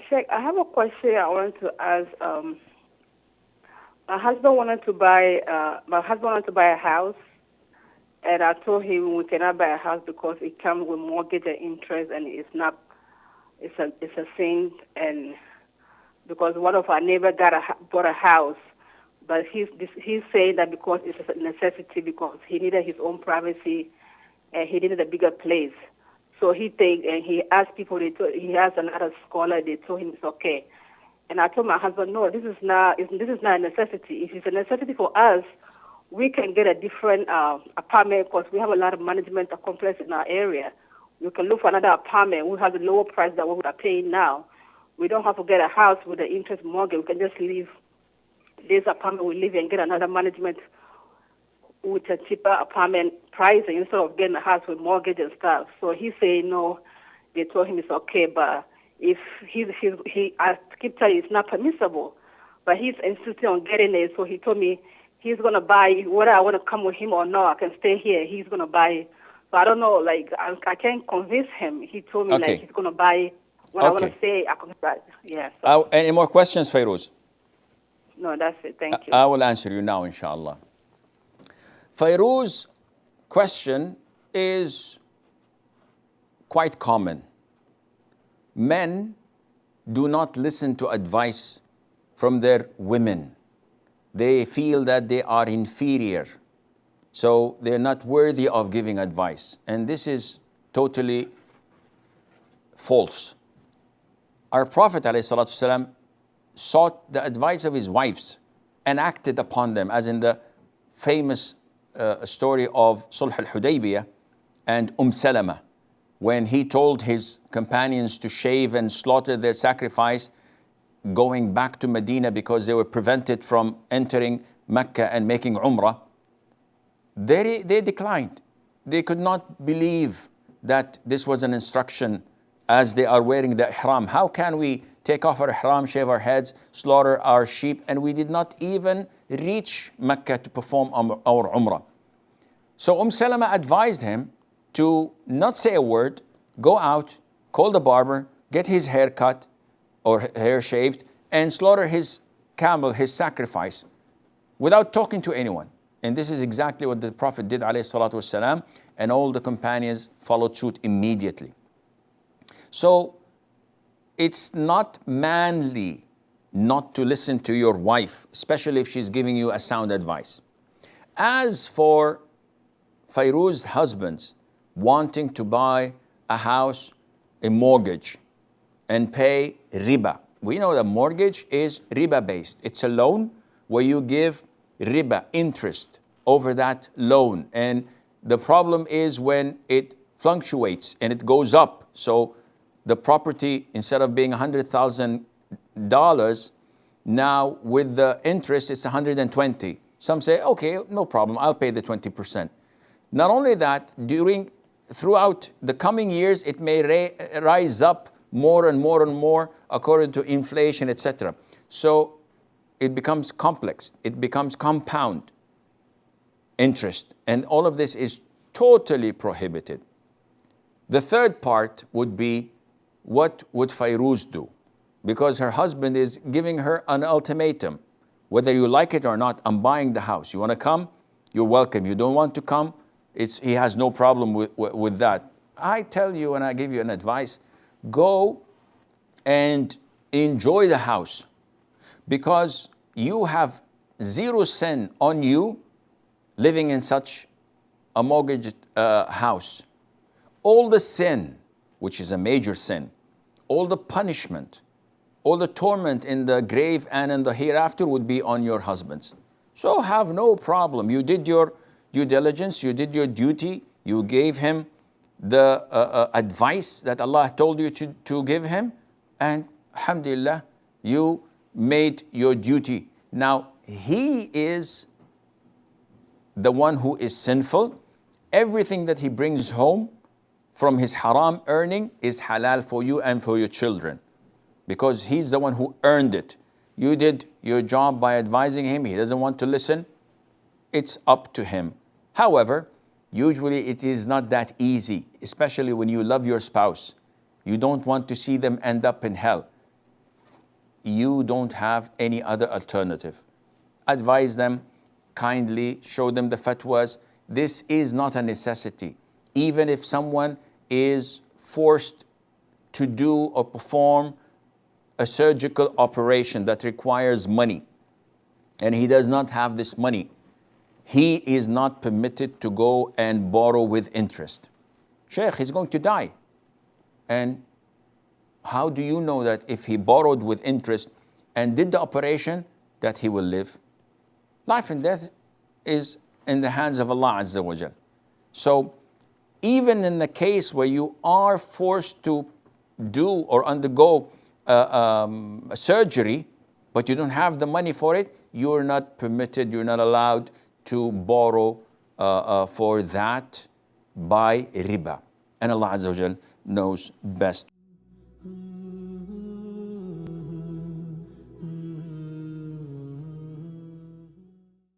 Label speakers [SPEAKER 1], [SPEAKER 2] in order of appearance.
[SPEAKER 1] Sheikh, I have a question I wanted to ask. My husband wanted to buy a house, and I told him we cannot buy a house because it comes with mortgage and interest, and it's not. It's a sin, and because one of our neighbor bought a house, but he's saying that because it's a necessity because he needed his own privacy, and he needed a bigger place. So he asked people. He asked another scholar. They told him it's okay. And I told my husband, no, this is not a necessity. If it's a necessity for us, we can get a different apartment because we have a lot of management complex in our area. We can look for another apartment. We have a lower price than what we are paying now. We don't have to get a house with an interest mortgage. We can just leave this apartment we live in and get another management with a cheaper apartment pricing instead of getting a house with mortgage and stuff. So he's saying no. They told him it's okay, but if I keep telling you it's not permissible, but he's insisting on getting it. So he told me he's gonna buy whether I want to come with him or not. I can stay here. He's gonna buy. So I don't know. Like I can't convince him. He told me like he's gonna buy. When I want to stay, I can buy. Yeah. So.
[SPEAKER 2] Any more questions, Fairuz?
[SPEAKER 1] No, that's it. Thank you.
[SPEAKER 2] I will answer you now, inshallah. Fairuz's question is quite common. Men do not listen to advice from their women. They feel that they are inferior, so they're not worthy of giving advice. And this is totally false. Our Prophet ﷺ sought the advice of his wives and acted upon them, as in the famous story of Sulh al-Hudaybiyah and Salama, when he told his companions to shave and slaughter their sacrifice going back to Medina because they were prevented from entering Mecca and making Umrah. They declined. They could not believe that this was an instruction as they are wearing the ihram. How can we take off our ihram, shave our heads, slaughter our sheep, and we did not even reach Mecca to perform our Umrah? So Salama advised him to not say a word, go out, call the barber, get his hair cut or hair shaved, and slaughter his camel, his sacrifice, without talking to anyone. And this is exactly what the Prophet did, alayhi salatu wasalam, and all the companions followed suit immediately. So it's not manly not to listen to your wife, especially if she's giving you a sound advice. As for Fairuz's husbands wanting to buy a house, a mortgage, and pay riba. We know that mortgage is riba based. It's a loan where you give riba, interest, over that loan. And the problem is when it fluctuates and it goes up. So the property, instead of being $100,000, now with the interest, it's 120. Some say, okay, no problem, I'll pay the 20%. Not only that, throughout the coming years, it may rise up more and more and more according to inflation, etc. So it becomes complex, it becomes compound interest, and all of this is totally prohibited. The third part would be, what would Fairuz do? Because her husband is giving her an ultimatum. Whether you like it or not, I'm buying the house. You want to come? You're welcome. You don't want to come? He has no problem with that. I tell you and I give you an advice, go and enjoy the house, because you have zero sin on you living in such a mortgaged house. All the sin, which is a major sin, all the punishment, all the torment in the grave and in the hereafter would be on your husbands. So have no problem. You did your due diligence, you did your duty, you gave him the advice that Allah told you to give him, and alhamdulillah, you made your duty. Now, he is the one who is sinful. Everything that he brings home from his haram earning is halal for you and for your children, because he's the one who earned it. You did your job by advising him. He doesn't want to listen. It's up to him. However, usually it is not that easy, especially when you love your spouse. You don't want to see them end up in hell. you don't have any other alternative. Advise them kindly, show them the fatwas. This is not a necessity. Even if someone is forced to do or perform a surgical operation that requires money, and he does not have this money, he is not permitted to go and borrow with interest. Sheikh, he's going to die. And how do you know that if he borrowed with interest and did the operation, that he will live? Life and death is in the hands of Allah Azza wa Jal. So even in the case where you are forced to do or undergo a surgery, but you don't have the money for it, you're not permitted, you're not allowed to borrow for that by riba. And Allah Azza wa Jal knows best.